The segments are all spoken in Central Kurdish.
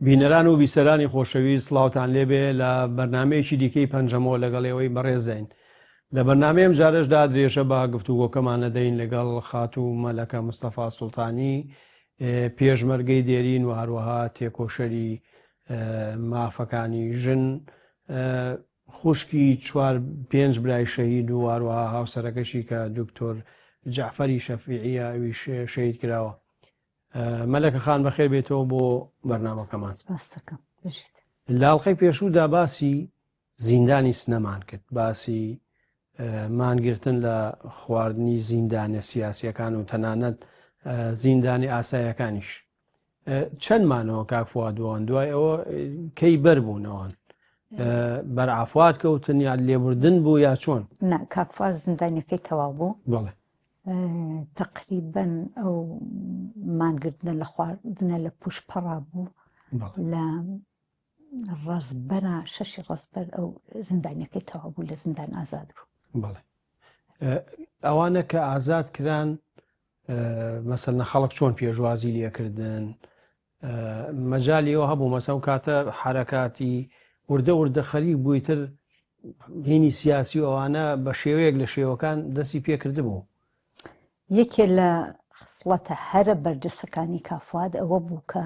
بینەران و بیسەرانی خۆشەویست سڵاوتان لێبێ لە بەرنامەیەکی دیکەی پەنجەمەوە لەگەڵەوەی بەڕێزدەین. لە بەرنامەیەم جارشدا درێژە بە گفتوگۆکەمان نەدەین لەگەڵ خاتوو مەلەکە مستەفا سوڵتانی، پێشمەرگەی دێرین و هەروەها تێکۆشەری مافەکانی ژن، خوشکی 4-5 برای شەهید و هەروەها هاوسەرەکەشی کە دکتۆر جەعفەری شەفیعیە ئەویش شەهید کراوە. مەلەکە خان بەخێر بێتەوە بۆ بەرنامەکەمان. لاڵقەی پێشوودا باسی زیندانی سنەمان کرد، باسی مانگرتن لە خواردنی زیندانە سیاسیەکان و تەنانەت زیندانی ئاسایەکانیش. چەندمانەوە کاکفوادوان دوای ئەوە کەی بەربوونەوەن بەرعافوات کەوتن یا لێبوردن بوو یا چۆن؟ نا کاکفواد زیندانیەکەی تەواو بوو. بەڵێ تقریبەن ئەو مانگرتنە لە خواردنە لە پوشپەڕا بوو لە ڕەزبەرە 6 ڕەزبەر ئەو زیندانیەکەی تەواو بوو، لە زیندان ئازاد بوو. بەڵێ ئەوانە کە ئازاد کران مەسەلەن خەڵک چۆن پێشوازی لێکردن، مەجالیەوە هەبوو مەسەڵ کاتە حرەکاتی وردە خەریک بوویتر هینی سیاسی ئەوانە بە شێوەیەک لە شێوەکان دەستی پێکرد بوو. یەکێ لە خسڵەتە هەرە بەرجەسەکانی کاکفواد ئەوە بوو کە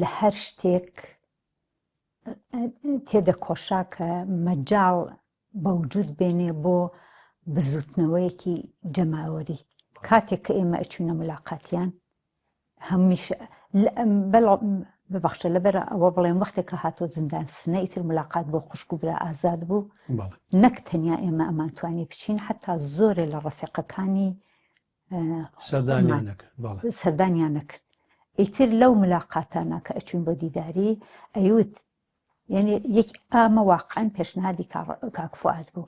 لە هەر شتێک تێدەکۆشا کە مەجاڵ بەوجود بێنێ بۆ بزوتنەوەیەکی جەماوەری. کاتێک کە ئێمە ئەچوونە ملاقاتیان هەمیشە ببەخشە لەبەرە ئەوە بڵێم وەختێکە هاتۆ زیندان سنە ئیتر ملاقات بۆ خوشک و برا ئازاد بوو، نەک تەنیا ئێمە ئەمانتوانی بچین، حتا زۆرێ لە ڕەفیقەکانی سەردانیان نەکرد. ئیتر لەو ملاقاتانە کە ئەچوین بۆ دیداری ئەیوت یعنی یەک ئامە واقعەن پێشنهادی کاکفواد بوو،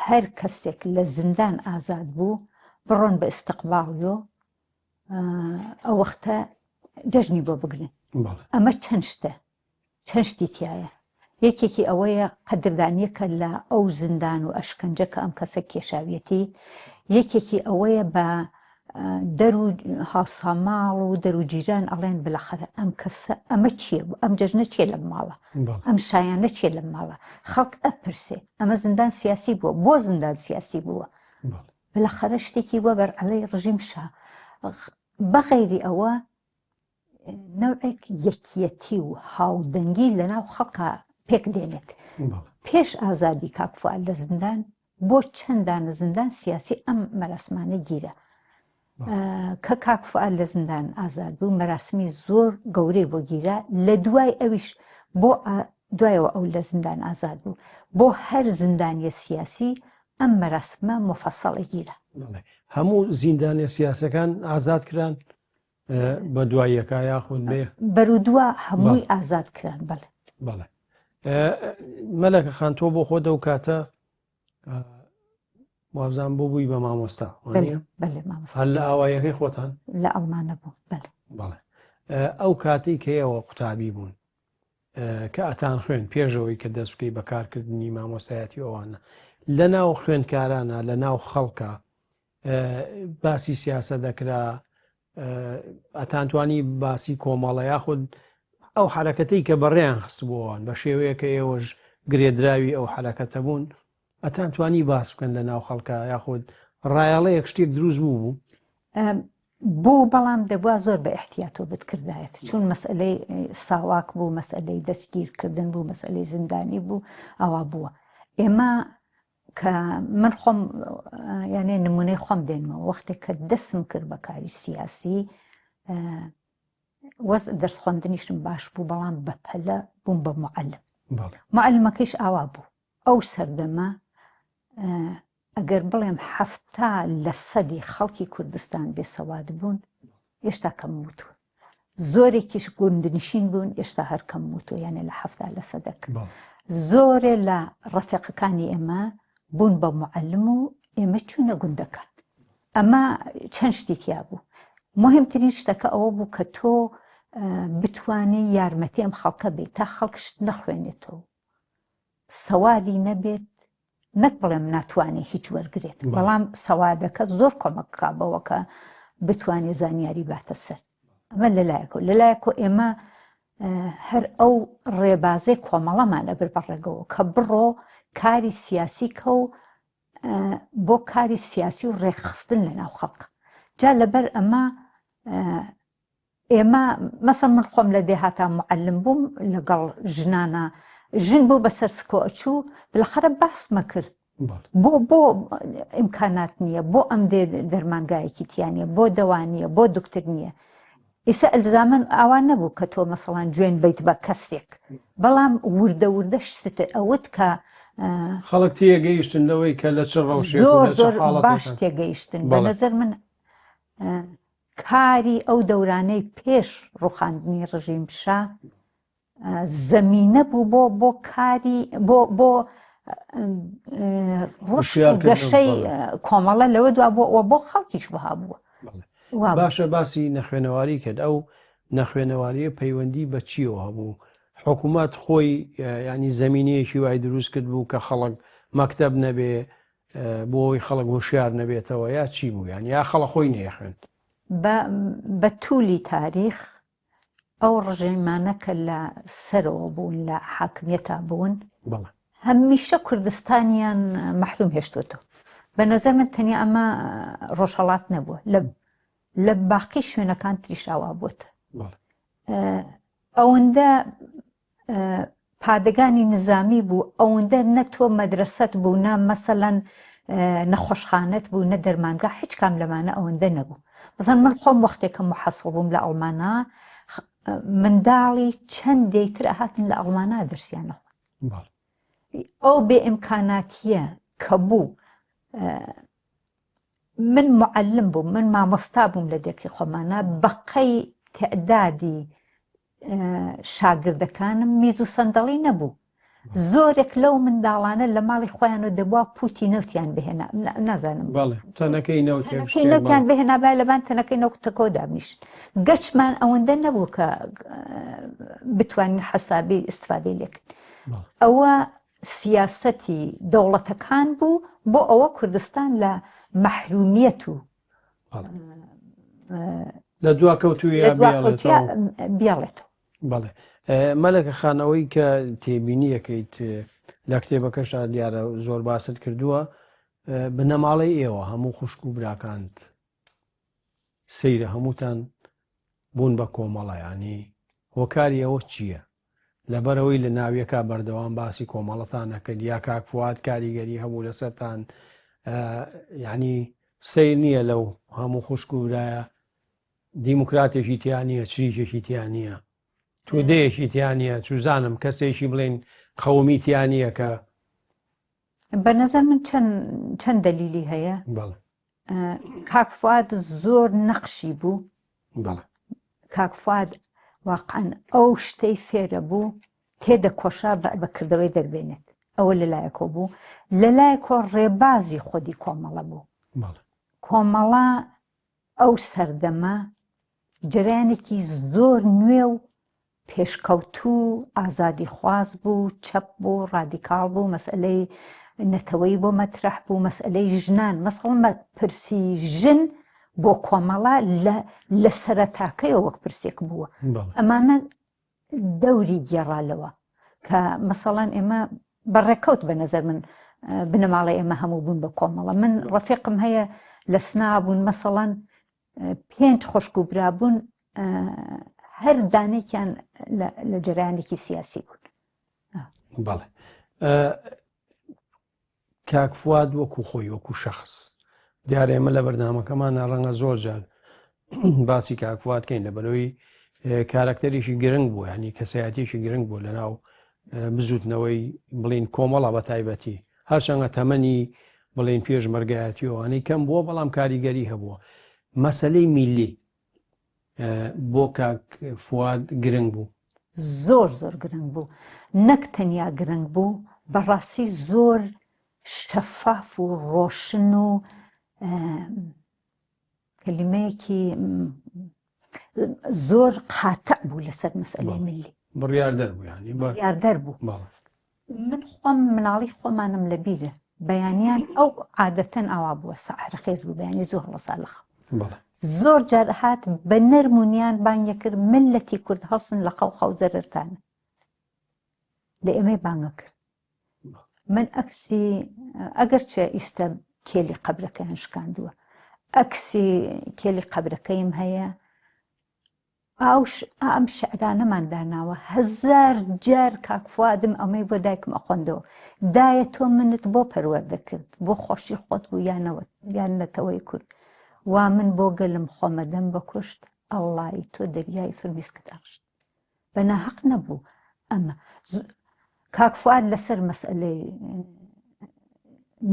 هەر کەسێک لە زیندان ئازاد بوو بڕۆن بە ئستقباڵیۆ ئەو وەختە جەژنی بۆ بگرن. ئەمە چەند شتە، چەند شتی تایە. یەکێکی ئەوەیە قەدردانیەکە لە ئەو زیندان و ئەشکەنجە کە ئەم کەسە کێشاویەتی، یەکێکی ئەوەیە بە دەر و هاوساماڵ و دەروجیران ئەڵێن بلاخەرە ئەم کەسە ئەمە چییە بوو، ئەم جەژنە چیە لە ماڵە، ئەم شایانە چیە لە ماڵە، خەڵک ئەپرسێ ئەمە زیندان سیاسی بووە، بۆ زیندان سیاسی بووە، بلاخەرە شتێکی وە بەر عەلەی ڕژیم شا. بەغەیری ئەوە نەوعێک یەکیەتی و هاودەنگی لەناو خەڵکە پێک دێنێت. پێش ئازادی کاکفواد لە زیندان بۆ چەندانە زیندان سیاسی ئەم مەراسمانە گیرە. کە کاکفواد لە زیندان ئازاد بوو مەراسمی زۆر گەورەی بۆ گیرە، لە دوای ئەویش بۆ دوایەوە ئەو لە زیندان ئازاد بوو، بۆ هەر زیندانیە سیاسی ئەم مەراسمە مفەسەڵی گیرە. هەموو زیندانیە سیاسەکان ئازاد کران بە دواییەکە یاخود بێ بەرودووە هەمووی ئازاد کران. بەڵێ بەڵێ مەلەکە خان تۆ بۆ خۆدە و کاتە وابزان بۆ بووی بە مامۆستا هەر لە ئاوایەکەی خۆتان لە ئەڵمانە بوو. بەڵێ ئەو کاتی کەیەوە قوتابی بوون کە ئەتان خوێن پێشەوەی کە دەست بکەی بەکارکردنی مامۆستایەتی ئەوانە لە ناو خوێندکارانە لە ناو خەڵکە باسی سیاسە دەکرا، ئەتانتوانی باسی کۆمەڵە یاخود ئەو حرەکەتەی کە بەڕێیان خست بووەوان بە شێوەیە کە ئێوەش گرێدراوی ئەو حرەکەتە بوون ئەتانتوانی باس بکەن لە ناو خەڵکە یاخود ڕایەڵەیەک شتێک دروست بوو بوو بەڵام دەبووە زۆر بە احتیاتۆ بتکردایەت، چون مەسئلەی ساواک بوو، مەسئلەی دەستگیرکردن بوو، مەسئلەی زیندانی بوو، ئەوە بووە. ئێمە کە من خۆم یانێ نمونەی خۆم دێنمەوە وەختێک کە دەستم کرد بە کاری سیاسی وەز دەرس خوێندنیشم باش بوو، بەڵام بەپەلە بووم بە معەلم. معەلمەکەیش ئاوا بوو. ئەو سەردەمە ئەگەر بڵێم 70% خەڵکی کوردستان بێسەواد بوون ئێشتا کەم وتوون، زۆرێکیش گوندنشین بوون ئێشتا هەر کەم وتو، یانێ لە 70%. زۆرێ لە ڕەفیقەکانی ئێمە بوون بە معەلم و ئێمە چوونە گوندەکان. ئەمە چەند شتێکیا بوو. مهمترین شتەکە ئەوە بوو کە تۆ بتوانێ یارمەتی ئەم خەڵکە بێت تا خەڵکشت نەخوێنێتەوە، سەوادی نەبێت، نەک بڵێم ناتوانێت هیچ وەرگێت، بەڵام سەوادەکە زۆر کۆمەککا بەوە کە بتوانێت زانیاری باتە سەر. ئەمە لەلایەکەوە ئێمە هەر ئەو ڕێبازەی کۆمەڵەمانە بر بەڕێگەوە کە بڕۆ کاری سیاسی کە و بۆ کاری سیاسی و ڕێکخستن لە ناو خەڵک جا لەبەر ئەمە ئێمە مەسەڵ من خۆم لە دێهاتا معەلم بووم لەگەڵ ژنانە ژن بوو بەسەر سکۆ ئەچوو بالاخەرە باسمە کرد بۆ ئیمکانات نییە بۆ ئەم دەرمانگایەکی تیانە بۆ دەوانیە بۆ دکتر نییە ئێستا ئەلزامن ئاوان نەبوو کە تۆ مەسەڵان گوێن بیت بە کەسێک بەڵام وردە شتتە ئەوت کە خەڵک تێگەیشتن لەوەی کە لە چ ڕەوشێک زۆر باش تێگەیشتن بە نەزەر من کاری ئەو دەورانەی پێش ڕوخاندنی ڕژیم شا زەمینە بوو بۆ کاری بۆ ڕشت و گەشەی کۆمەڵە لەوە دوا بۆ خەڵکیش بها بووە باشە باسی نەخوێنەواری کرد ئەو نەخوێنەواریە پەیوەندی بە چیەوە هەبوو حکوومەت خۆی ینی زەمینەیەکی وای دروست کرد بوو کە خەڵک مەکتەب نەبێ بۆی خەڵک هوشیار نەبێتەوە یا چی بوو یان یا خەڵک خۆی نەیەخوێند بە توولی تاریخ ئەو ڕژێمانە کە لە سەرەوە بوون لە حاکمیەتا بوون هەمیشە کوردستانیان مەحروم هێشتوتەوە بە نەزەر من تەنیا ئەمە ڕۆژهەڵات نەبووە لە باقی شوێنەکان تریشاوا بووتە ئەوەندە پادەگانی نظامی بوو ئەوەندە نەتۆ مەدرسەت بوو نە مەسەلەن نەخۆشخانەت بوو نە دەرمانگا هیچ کام لەمانە ئەوەندە نەبوو بەزان من خۆم وەختێکە محەسڵ بووم لە ئەڵمانە منداڵی چەندێکتر ئەهاتن لە ئەڵمانە دەرسیانە ئەو بێ ئیمکاناتیە کە بوو من معەلم بووم من مامۆستا بووم لە دێکی خۆمانە بەقەی تەعدادی شاگردەکانم میز و سەندەڵی نەبوو زۆرێک لەو منداڵانە لە ماڵی خۆیانەوە دەبووە پوتی نەوتیان بهێنا نازانم تەنەکەی نەوتیان بهێنا با لەبان تەنەکەی نەوتەکەەوە دابنیشت گەچمان ئەوەندە نەبوو کە بتوانین حەسابی ئیسفادەی لێکن ئەوە سیاسەتی دەوڵەتەکان بوو بۆ ئەوە کوردستان لە مەحرومیەت و لە دواکەوتوی بیاڵێتەوە بەڵێ مەلەکە خانەوەی کە تێبینیەکەیت لە کتێبەکەشدا دیارە زۆر باست کردووە بنەماڵی ئێوە هەموو خوشک و براکانت سەیرە هەمووتان بوون بە کۆمەڵەیانی هۆکاری ئەوە چییە لەبەرەوەی لە ناویەکە بەردەوام باسی کۆمەڵەتانە کرد یا کاکفوات کاریگەری هەبوو لەسەرتان یعنی سیر نییە لەو هەموو خوشک و برایە دیموکراتێکی تیانە چریکێکی تیانە تودەیەکی تیانە چوزانم کەسێکی بڵێن قەومی تیانە کە بە نەزەر من چەند دەلیلی هەیە کاکفواد زۆر نەقشی بوو کاکفواد واقعاً ئەو شتەی فێرە بوو تێدەکۆشا بەکردەوەی دەربێنێت ئەوە لەلایەکۆ بوو لەلایەکۆ ڕێبازی خودی کۆمەڵە بوو کۆمەڵە ئەو سەردەمە جریانێکی زۆر نوێ و پێشکەوتوو ئازادی خواز بوو چەپ بوو ڕادیکاڵ بوو مەسئلەی نەتەوەی بۆ مەترەح بوو مەسئلەی ژنان مەسەڵ پرسی ژن بۆ کۆمەڵە لە سەرەتاکەی وەک پرسێک بووە ئەمانە دەوری گێڕالەوە کە مەسەڵەن ئێمە بەڕێکەوت بە نەزەر من بنەماڵی ئێمە هەموو بوون بە کۆمەڵە من ڕەفیقم هەیە لە سنا بوون مەسەڵەن 5 خوشک و برابوون هەر دانێکیان لە جەرایانێکی سیاسی بوون بەڵێ کاکفواد وەکو خۆی وەکو شەخص دیارە ئێمە لە بەردامەکەمانە ڕەنگە زۆر جار باسی کاکفوادکەین لەبەرەوەی کارکتەرێکی گرنگ بوو ینی کەسایەتێکی گرنگ بوو لەناو بزوتنەوەی بڵین کۆمەڵە بە تایبەتی هەرچەنگە تەمەنی بڵین پێشمەرگایەتیەوەوانەی کەم بووە بەڵام کاریگەری هەبووە مەسەلەی میلی بۆ کاکفواد گرنگ بوو زۆر گرنگ بوو نەک تەنیا گرنگ بوو بەڕاستی زۆر شەفاف و ڕۆشن و کەلیمەیەکی زۆر قاتع بوو لەسەر مەسئلەی ملی بڕیاردەر بوو من خۆم مناڵی خۆمانم لەبیرە بەیانیان ئەو عادەتەن ئاوا بووە سەعرەخێز بوو بەیانی زۆر هەڵە ساڵخ زۆر جار هات بە نەرمونیان بانگە کرد ملەتی کورد هەڵسن لە قەو زەرتانە لە ئێمەی بانگە کرد. من ئەکسی ئەگەرچە ئیستا کێلی قەبرەکەیان شکاندووە، ئەکسی کێلی قەبرەکەیم هەیە، ئەم شعرانەمان داناوە 1000 جار کاکفوادم ئەمەی بۆ دایکم ئەخۆندەوە، دایە تۆ منت بۆ پەروەردەکرد بۆ خۆشی خۆت بوو یان نەتەوەی کورد، وا من بۆ گەلم خۆمەدەم بە کوشت ئەڵڵای تۆ دەریای فرمیسکت ئاغشت بە ناحەق نەبوو. ئەمە کاکفواد لەسەر مەسئلەی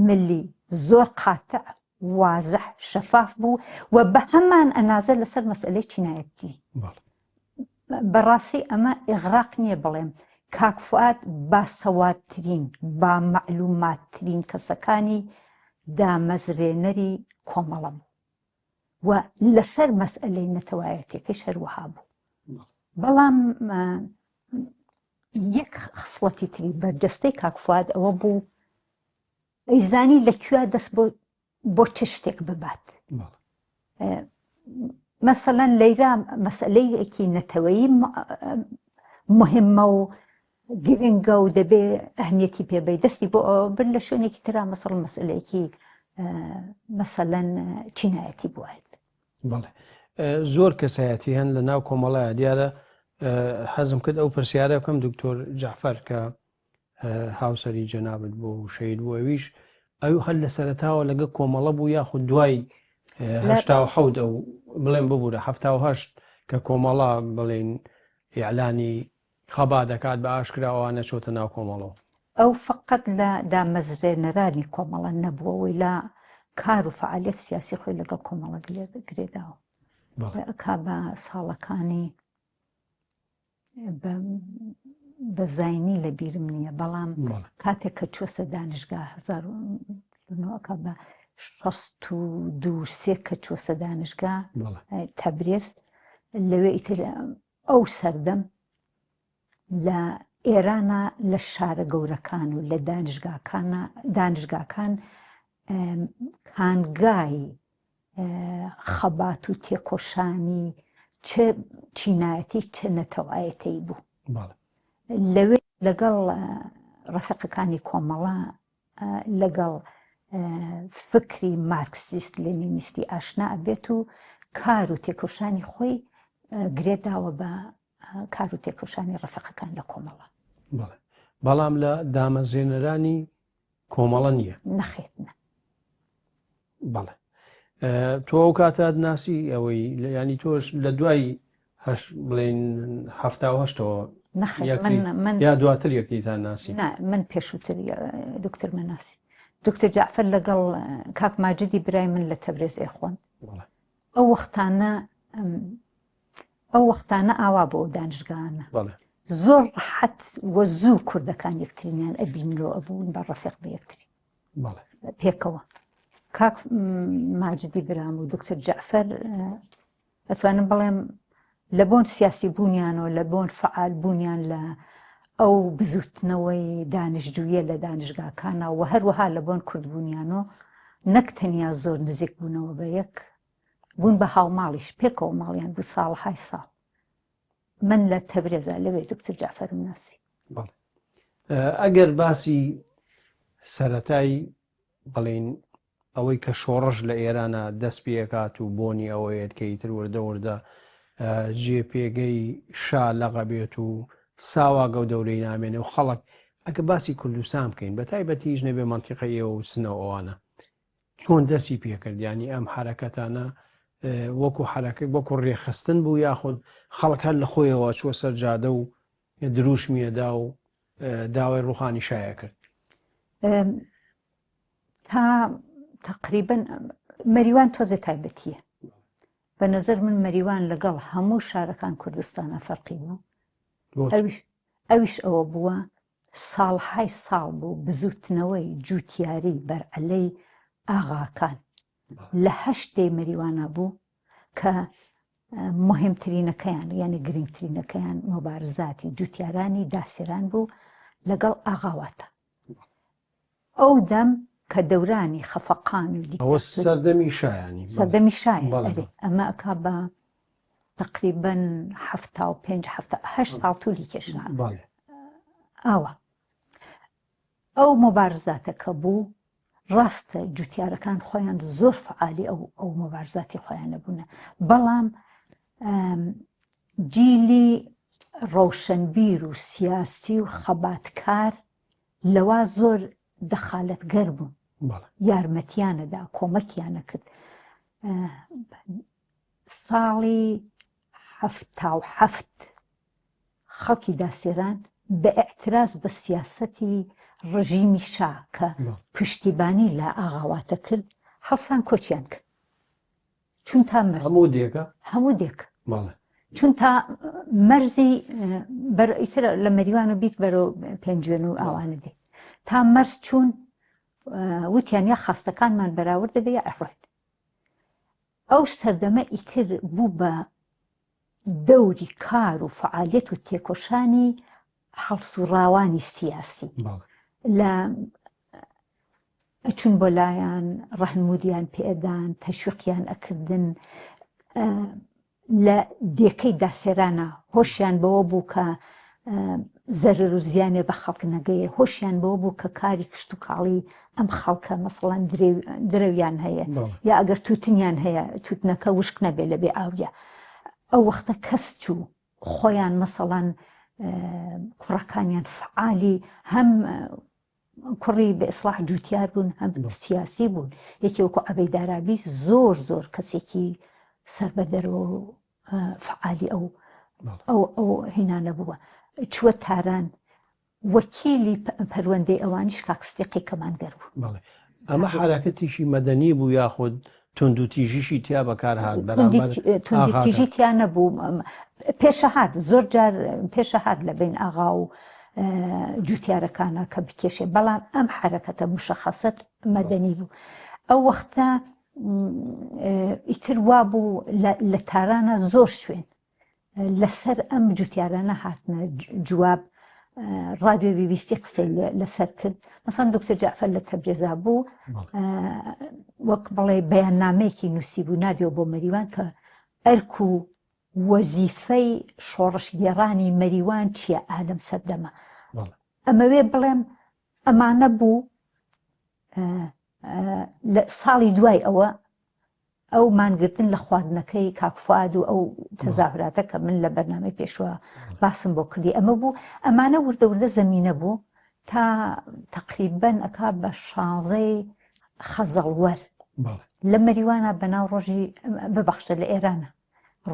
ملی زۆر قاتع وازح شەفاف بوو و بە هەمان ئەنازە لەسەر مەسئلەی چینایەتی. بەڕاستی ئەمە ئیغراق نییە بڵێم کاکفواد باسەوادترین با مەعلوماتترین کەسەکانی دامەزرێنەری کۆمەڵە بوو و لەسەر مەسئلەی نەتەوایەتەکەیش هەروەها بوو. بەڵام یەک خسڵەتی تری بەرجەستەی کاکفواد ئەوە بوو ئەیزانی لەکوێ دەست بۆ چ شتێک ببات. مەسەڵەن لەیرا مەسئلەیەکی نەتەوەیی مهمە و گرنگە و دەبێ ئەهمیەتی پێبەی دەستی بۆ بر لە شوێنێکی ترا مەسەڵەیەکی مەسەڵەن چینایەتی بووایت. بەڵێ زۆر کەسایەتی هەن لە ناو کۆمەڵایە دیارە حەزم کرد ئەو پرسیارە بکەم دکتۆر جعفەر کە هاوسەری جەنابەت بۆ و شەید بوو ئەویش ئەو هەر لە سەرەتاوە لەگە کۆمەڵە بوو یاخود دوای 1970 ئەو بڵێن ببوورە 1970 کە کۆمەڵە بڵێن ئیعلانی خەبا دەکات بە ئاشکراوانە چۆتە ناو کۆمەڵەوە. ئەو فقط لە دامەزرێنەرانی کۆمەڵە نەبووەوەی لە کار و فعالیت سیاسی خۆی لەگەڵ کۆمەڵە گرێداوە. کا بە ساڵەکانی بەزاینی لە بیرم نییە، بەڵام کاتێک کە چوەسە دانیشگا 1960 بە 1962 کە چوەسە دانیشگا تەبرێز لەوێ ئیتر ئەو سەردەم لە ئێرانە لە شارە گەورەکان و لە دانیشگاکان کانگای خەبات و تێکۆشانی چه چینایەتی چه نەتەوایەتی بوو. لەوێ لەگەڵ ڕەفیقەکانی کۆمەڵە لەگەڵ فکری مارکسیست لێنینیستی ئاشنا ئەبێت و کار و تێکۆشانی خۆی گرێداوە بە کار و تێکۆشانی ڕەفیقەکان لە کۆمەڵە. بەڵام لە دامەزرێنەرانی کۆمەڵە نییە. نەخێتنە. بەڵێ تۆ ئەو کاتات ناسی ئەوەی ینی تۆش لە دوای بڵێن 1970ەوە یا دواتر یەکتیتان ناسی؟ من پێشووتر دکتۆر مەناسی. دکتۆر جعفەر لەگەڵ کاک ماجدی برای من لە تەبرێز ئێخۆن. ئەو وەختانە ئاوا بۆ دانیشگانە زۆر ڕەحەت وە زوو کوردەکان یەکترینیان ئەبینەوە ئەبوون بە ڕەفیق بە یەکتری پێکەوە. کاک ماجدی برام و دکتۆر جعفەر ئەتوانم بڵێم لە بۆن سیاسی بوونیانەوە لە بۆن فعال بوونیان لە ئەو بزوتنەوەی دانیشتجوویە لە دانیشگاکانە و هەروەها لە بۆن کوردبوونیانەوە نەک تەنیا زۆر نزیک بوونەوە بە یەک بوون بە هاوماڵیش پێکەوە ماڵیان بوو ساڵهای ساڵ. من لە تەبرێزە لەوێ دکتۆر جعفەر ناسی. ئەگەر باسی سەرەتایی بڵێن ئەوەی کە شۆڕش لە ئێرانە دەست پێکات و بۆنی ئەوەیەت کە ئیتر وەردە وەردە جێپێگەی شا لەغە بێت و ساواگە و دەورەی نامێنێ و خەڵک ئەگە باسی کوردستان بکەین بە تایبەتیش نەبێ مەنتیقەیە و سنەوەوانە چۆن دەستی پێکرد ینی ئەم حرەکەتانە وەکو ڕێخستن بوو یاخود خەڵک هەر لە خۆیەوە چوە سەر جادە و دروشمیەدا و داوای ڕوخانی شایە کرد. تا تقریبا مەریوان تۆزە تایبەتیە. بە نەزەر من مەریوان لەگەڵ هەموو شارەکان کوردستانە فەرقی بوو. ئەویش ئەوە بووە ساڵهای ساڵ بوو بزوتنەوەی جوتیاری بەرعەلەی ئاغاکان لە 8 مەریوانە بوو کە مهمترینەکەیان یعنی گرنگترینەکەیان مۆبارزاتی جوتیارانی داسێران بوو لەگەڵ ئاغاواتە. ئەو دەم کە دەورانی خەفەقان و ئەوە سەردەمی شایانی سەردەمی شایە بەڵێ. ئەرێ ئەمە ئەکا بە تقریبەن 75 ساڵ توولی کێشا بەڵێ. ئاوە ئەو مەبارزاتە کە بوو ڕاستە جوتیارەکان خۆیان زۆر فعالی ئەو مەبارزاتی خۆیان نەبوونە بەڵام جیلی ڕەوشنبیر و سیاسی و خەباتکار لەوا زۆر دەخالەتگەر بوون بەڵێ. یارمەتیانەدا کۆمەکیانە کرد ساڵی 77 خەڵکی داسێران بە ئێعتراز بە سیاسەتی ڕژیمی شا کە پشتیبانی لە ئاغاواتە کرد هەڵسان کۆچیان کرد چون تا مەرز هەموو دێک بەڵێ. چون تا مەرزی ئیتر لە مەریوان و بیت بەرەو پێنجوێن و ئاوانە دێ تا مەرز چوون وتیان یا خاستەکانمان بەراورد دەبێ یا ئەڕۆین ئەو سەردەمە ئیتر بوو بە دەوری کار و فعالیەت و تێکۆشانی هەڵسوڕاوانی سیاسی لە ئەچون بۆ لایەن ڕەهنمودیان پێدان تەشویقیان ئەکردن لە دێکەی داسێرانە هۆشیان بەوە بوو کە زەرر و زیانێ بە خەڵک نەگەیە هۆشیان بەوە بوو کە کاری کشت و کاڵی ئەم خەڵکە مەسەڵەن درەویان هەیە یا ئەگەر تووتنیان هەیە تووتنەکە وشک نەبێ لە بێ ئاویە ئەو وەختە کەس چوو خۆیان مەسەڵەن کوڕەکانیان فعالی هەم کوڕی بە ئیسلاح جوتیار بوون هەم سیاسی بوون یەکی وەکو عەبەی دارابی زۆر کەسێکی سەربەدەرەوە فعالی ئەو هینانە بووە چووە تاران وەکیلی پەروەندەی ئەوانیش کاکستێقی کەمانگەر بوو ئەمە حرەکەتیشی مەدەنی بوو یاخود توندوتیژیشی تیا بەکار هات توندتیژی تیا نەبوو پێشەهات زۆر جار پێشەهات لە بین ئاغا و جوتیارەکانە کە بکێشێ بەڵام ئەم حرەکەتە مشەخەسەت مەدەنی بوو ئەو وەختە ئیتر وا بوو لە تارانە زۆر شوێن لەسەر ئەم جوتیارانە هاتنە جواب ڕادیۆ بیبیستی قسەی لەسەر کرد مەسەڵەن دکتۆر جەعفەر لە تەبرێزا بوو وەک بڵێ بەیاننامەیەکی نووسی بوو نادیەوە بۆ مەریوان کە ئەرک و وەزیفەی شۆڕشگێڕانی مەریوان چییە ئالەم سەردەمە ئەمەوێ بڵێم ئەمانە بوو لە ساڵی دوای ئەو مانگرتن لە خواردنەکەی کاکفواد و ئەو تەزاهراتە کە من لە بەرنامەی پێشوە باسم بۆ کردی ئەمە بوو ئەمانە وردە زەمینە بوو تا تقریبەن ئەکا بە 16 خەزەڵوەر لە مەریوانە بەناو ڕۆژی ببەخشە لە ئێرانە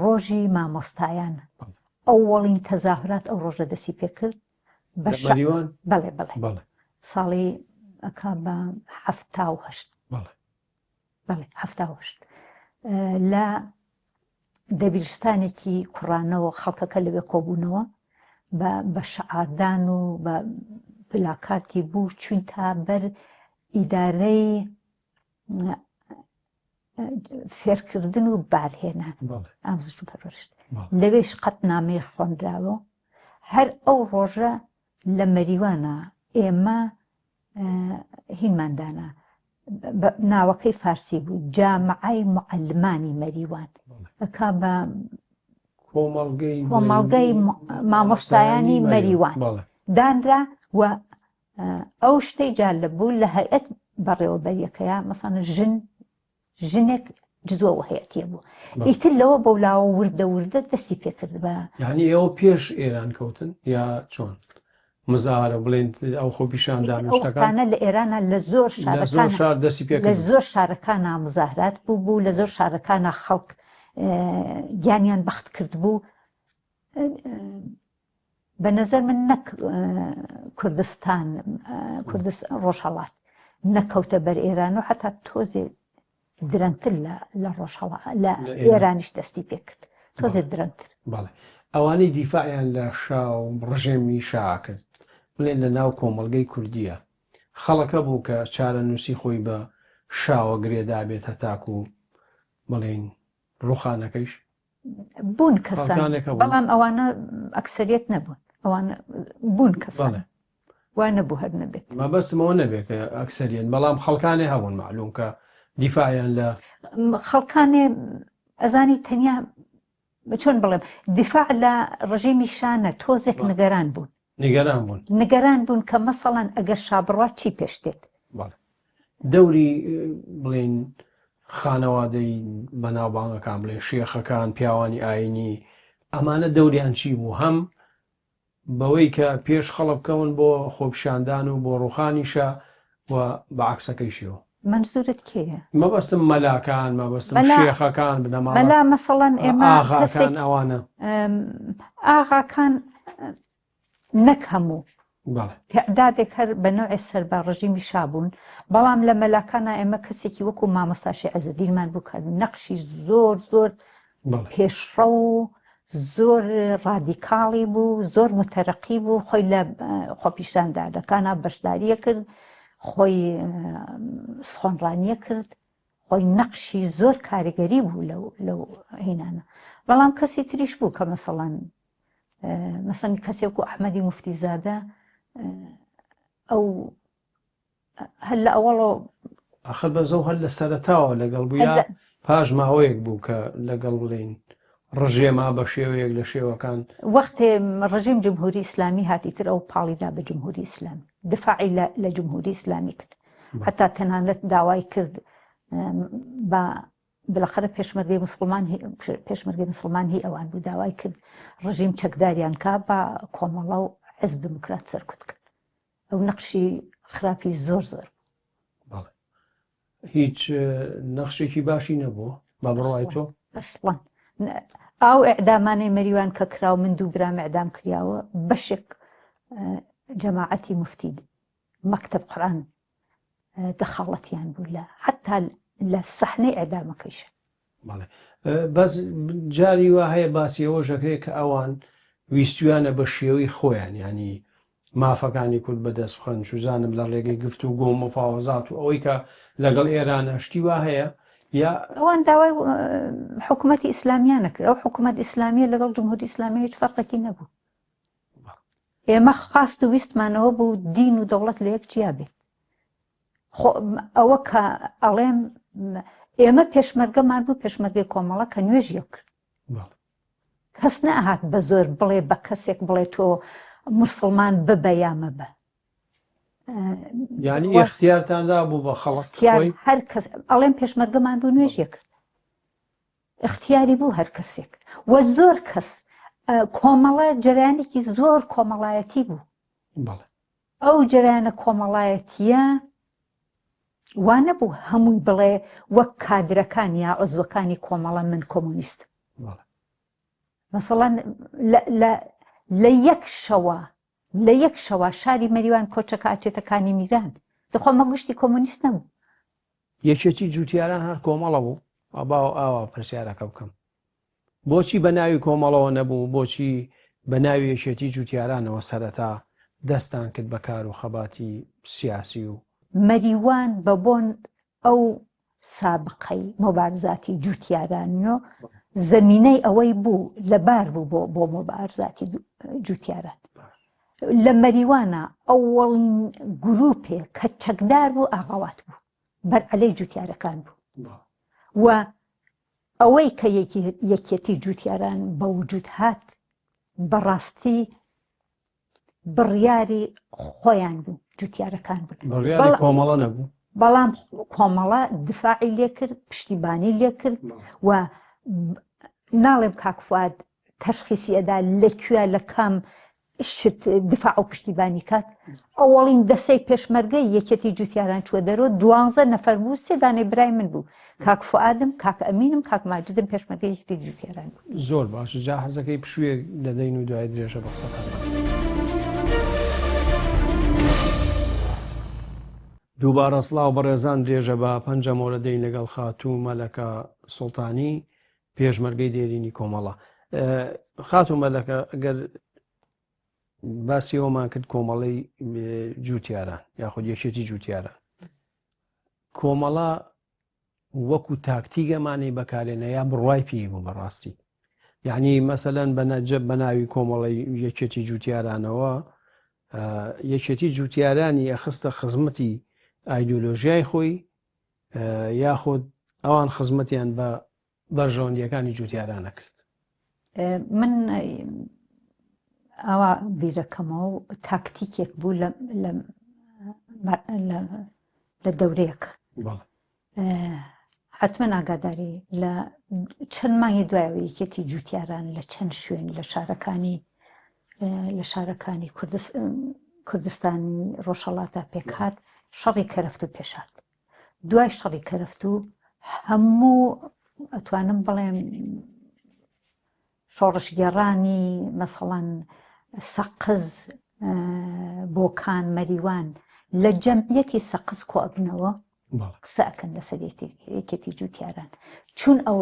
ڕۆژی مامۆستایانە ئەووەڵین تەزاهرات ئەو ڕۆژە دەسی پێ کرد بەڵێ ساڵی ئەکا بە 78 لە دەبیرستانێکی کوڕانەوە خەڵکەکە لەوێ کۆبوونەوە بە شەعاردان و بە پلاکارتی بوو چوین تا بەر ئیدارەی فێرکردن و بارهێنان ئامۆزش و پەروەردش لەوێش قەت نامەی خوێندراوە هەر ئەو ڕۆژە لە مەریوانە ئێمە هینماندانە ناوەکەی فارسی بوو جامعەی معەلمانی مەریوان ئەکا بە کۆمەڵگەی مامۆستایانی مەریوان دانرا و ئەو شتەی جالب بوو لە هەیئەت بەڕێوەبەریەکەیە مەسەڵەن ژنێک جزووە هەیەتیە بوو ئیتر لەوە بەولاوە وردە دەستی پێکرد بە یعنی ئێوە پێش ئێران کەوتن یا چۆن مزارە بڵێن ئەو خۆ پیشاندان شتەکانە لە ئێرانە لە زۆر زۆر شارەکانە مزاهرات بوو لە زۆر شارەکانە خەڵک گیانیان بەخت کرد بوو بە نەزەر من نەک کوردستان ڕۆژهەڵات نەکەوتە بەر ئێران و حتا تۆزێ درەنگتر لە ڕۆژهەڵات لە ئێرانیش دەستی پێ کرد تۆزێ درەنگتر ئەوانەی دیفاعیان لە شاو ڕژێمی شاکرد بڵێن لە ناو کۆمەڵگەی کوردیە خەڵەکە بوو کە چارە نووسی خۆی بە شاوە گرێدا بێت هەتاکو و بڵێن ڕوخانەکەیش بوون کەسان بەڵام ئەوانە ئەکسەریەت نەبوون ئەوانە بوون کەسان وانە بوو هەر نەبێت ما بەسمەوە نەبێت کە ئەکسەریان بەڵام خەڵکانی هەبوون معلوم کە دیفاعیان لە خەڵکانێ ئەزانی تەنیا چۆن بڵێم دیفاع لە ڕژیمی شانە تۆزێک نیگەران بوون نیگەران بوون کە مەسەڵەن ئەگەر شابڕات چی پێشتێت دەوری بڵێن خانەوادەی بەناوبانگەکان بڵێن شێخەکان پیاوانی ئاینی ئەمانە دەوریان چی بوو هەم بەوەی کە پێش خەڵک بکەون بۆ خۆپیشاندان و بۆ ڕوخانیشە و بەعکسەکەیشیەوە منزورت کێیە مەبەستم مەلاکان مەبەستم شێخەکان مەلا مەسەڵەن ئێمە ئەوانە ئاغاکان نەک هەموو تعدادێک هەر بە نوعی سەر بە ڕژیمی شابوون بەڵام لە مەلاکانە ئێمە کەسێکی وەکو مامۆستاشی عەزەدینمان بوو کە نەقشی زۆر زۆر پێشڕە و زۆر ڕادیکاڵی بوو زۆر متەرەقی بوو خۆی لە خۆپیشاندانەکانە بەشداریە کرد خۆی سخۆنڕانیە کرد خۆی نەقشی زۆر کاریگەری بوو لەو هینانە بەڵام کەسی تریش بوو کە مەسەڵەن کەسێک و ئەحمەدی موفتیزادە ئەو هەر لە ئەوەڵۆ ئەخر بەزەو هەر لە سەرەتاوە لەگەڵ بووە پاش ماوەیەک بوو کە لەگەڵ بڵین ڕژێما بە شێوەیەک لە شێوەکان وەختێ ڕژیم جمهوری ئیسلامی هاتیتر ئەو پاڵیدا بە جمهوری ئیسلامی دفاعی لە جمهوری ئیسلامی کرد حتا تەنانەت داوای کرد بە بلەخەرە پێشمەرگەی مسلمان هی ئەوان بوو داوای کرد ڕژیم چەکداریان کا بە کۆمەڵە و حزب دموکرات سەرکوت کرد ئەو نەقشی خراپی زۆر زۆر هیچ نەخشێکی باشی نەبووە با بڕوای تۆ ئەسڵەن ئاو ئەعدامانەی مەریوان کە کراو من دوو برام ئەعدام کراوە بەشێک جەماعەتی مفتی مەکتەب قورئان دەخاڵەتیان بوو لە حتا لە سەحنەی ئەعدامەکەیشە بەس جاری وا هەیە باسیەوە ژەکرێت کە ئەوان ویستویانە بە شێوەی خۆیان ینی مافەکانی کورد بەدەست بخەن شوزانم لە ڕێگەی گفت و گۆم و فاوەزات و ئەوەی کە لەگەڵ ئێرانە شتی وا هەیە یا ئەوان داوای حکوومەتی ئیسلامیانە کرد ئەو حکوومەت ئیسلامیە لەگەڵ جمهوری ئیسلامی هیچ فەرقێکی نەبوو ئێمە خاست و ویستمانەوە بوو دین و دەوڵەت لە یەک جیا بێت ئەوە کە ئەڵێم ئێمە پێشمەرگەمان بوو پێشمەرگەی کۆمەڵە کە نوێژیە کرد کەس نەهات بە زۆر بڵێ بە کەسێک بڵێ تۆ مسلمان ببە یا مەبە یعنی اختیارتاندا بوو بە خەڵک هەر کەس ئەڵێم پێشمەرگەمان بوو نوێژیە کرد اختیاری بوو هەر کەسێک وە زۆر کەس کۆمەڵە جەرانێکی زۆر کۆمەڵایەتی بوو ئەو جەرانە کۆمەڵایەتیە وانە بوو هەمووی بڵێ وەک کادرەکان یا عزوەکانی کۆمەڵە من کۆمۆنیستم مەسەڵەن لە یەک شەوە شاری مەریوان کۆچەکە ئاچێتەکانی میران دەخوا مە گشتی کۆمۆنیست نەبوو یەکێتی جوتیاران هەر کۆمەڵە بوو ئاوا پرسیارەکە بکەم بۆچی بە ناوی کۆمەڵەوە نەبوو بۆچی بە ناوی یەکێتی جوتیارانەوە سەرەتا دەستان کرد بە کار و خەباتی سیاسی و مەریوان بە بۆن ئەو سابقەی مۆبارزاتی جوتیارانەوە زەمینەی ئەوەی بوو لەبار بوو بۆ مۆبارزاتی جوتیاران لە مەریوانە ئەوەڵین گروپێ کە چەکدار بوو ئاغاوات بوو بەرعەلەی جوتیارەکان بوو و ئەوەی کە یەکێتی جوتیاران بە وجود هات بەڕاستی بڕیاری خۆیان بوو جوتیارەکان بوون کۆمەڵە نەبوو بەڵام کۆمەڵە دفاعی لێ کرد پشتیبانی لێ کرد و ناڵێم کاکفواد تەشخیصی ئەدا لەکوێ لە کام شت دفاع و پشتیبانی کات ئەوەڵین دەسەی پێشمەرگەی یەکێتی جوتیاران چوە دەرەوە 12 نەفەر بوو سێ دانەی برای من بوو کاک فوادم کاک ئەمینم کاک ماجدم پێشمەرگەی یەکێتی جوتیاران بوو زۆر باشە جا حەزەکەی پشوویە دەدەین و دوای درێژە بە قسەکان دووبارە سڵاو بەڕێزان درێژە بە پەنجەمۆرە دەین لەگەڵ خاتوو مەلەکە سوڵتانی پێشمەرگەی دێرینی کۆمەڵە خاتوو مەلەکە ئەگەر باسی ئەومان کرد کۆمەڵەی جوتیاران یاخود یەکێتی جوتیاران کۆمەڵە وەکو تاکتیگەمانی بەکارێنە یا بڕوای پێی بوو بەڕاستی یعنی مەسەلەن بە ناوی کۆمەڵی یەکێتی جوتیارانەوە یەکێتی جوتیارانی ئەخستە خزمەتی ئایدۆلۆژیای خۆی یاخود ئەوان خزمەتیان بە بەرژەوەندیەکانی جوتیارانە کرد. من ئەوە بیرەکەمەوە تاکتیکێک بوو لە دەورەیەک حتمما ئاگاداری لە چەند مانگی دوایەوە یەکێتی جوتیاران لە چەند شوێن لە شارەکانی کوردستانی ڕۆژهەڵاتە پێکهات شەڕی کەرەفت و پێشات. دوای شەڕی کەرەفت و هەموو ئەتوانم بڵێم شۆڕشگێڕانی مەسەڵەن سەقز بۆکان مەریوان لە جەمعیەتی سەقز کۆبنەوە قسە ئەکەن لەسەر یەکێتی جوتیاران چون ئەو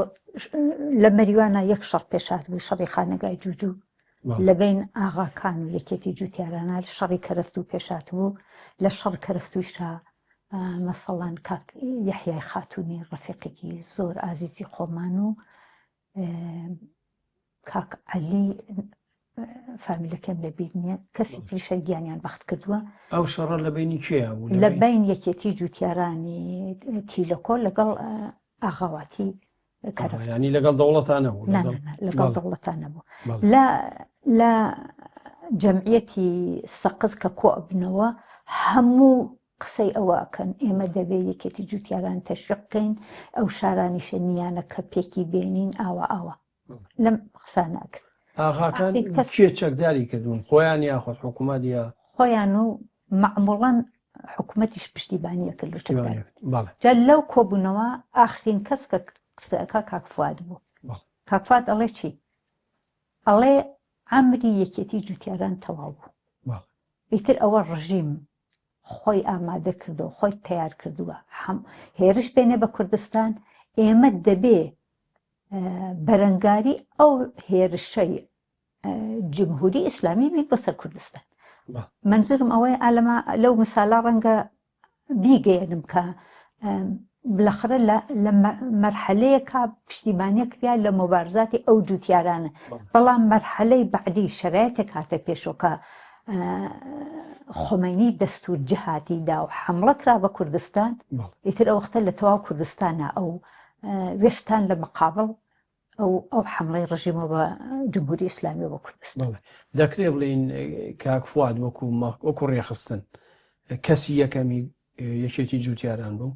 لە مەریوانە یەک شەڕ پێشات بوو شەڕی خانەگای جوجو لە بین ئاغاکان و یەکێتی جوتیارانە شەڕی کەرەفت و پێشات بوو لە شەڕ کەرەفتوشدا مەسەڵەن کاک یەحیای خاتوونی ڕەفیقێکی زۆر ئازیزی خۆمان و کاک عەلی فامیلەکەم لەبیر نییە کەسی تریشە گیانیان بەخت کردووە. ئەو شەڕە لە بینی کێیە بوو؟ لە بین یەکێتی جوتیارانی تیلەکۆ لەگەڵ ئاغاواتی کەرەفت ینی لەگەڵ دەوڵەتانە بوو لەگەڵ دەوڵەتانە بوو لە جەمعیەتی سەقز کە کۆبنەوە هەموو قسەی ئەوەکەن ئێمە دەبێ یەکێتی جوتیاران تەشویق بکەین ئەو شارانیشە نیانە کە پێکی بێنین ئاوە لەم قسانە کرد. ئاغاکان کێ چەکداری کردوون خۆیان یاخۆت حکوومەت یا خۆیان و معموڵەن حکوومەتیش پشتیبانیە کرد جا لەو کۆبوونەوە ئاخرین کەس کە قسەکە کاک فواد بوو. کاک فواد ئەڵێ چی؟ ئەڵێ ئەمری یەکێتی جوتیاران تەواو بوو. ئیتر ئەوە ڕژیم خۆی ئامادە کردو خۆی تیار کردووە هێرش بێنێ بە کوردستان ئێمە دەبێ بەرەنگاری ئەو هێرشەی جمهوری ئیسلامی بیت بەسەر کوردستان. منزورم ئەوەی ئالەما لەو مسالا ڕەنگە بیگەێنم کە بلەخرە لە مەرحەلەیەکە پشتیبانیە کریا لە مۆبارزاتی ئەو جوتیارانە بەڵام مەرحەلەی بەعدی شەرایەتێک هاتە پێشۆکە خۆمەینی دەستور جهاتیدا و حملە کرا بە کوردستان ئیتر ئەو وەختە لە تەواو کوردستانە ئەو وێستان لە مقابڵ ئەو حملەی ڕژیمە بە جمهوری ئیسلامی بە کوردستان. دەکرێ بڵین کاک فواد وەکو ڕێخستن کەسی یەکەمی یەکێتی جوتیاران بوو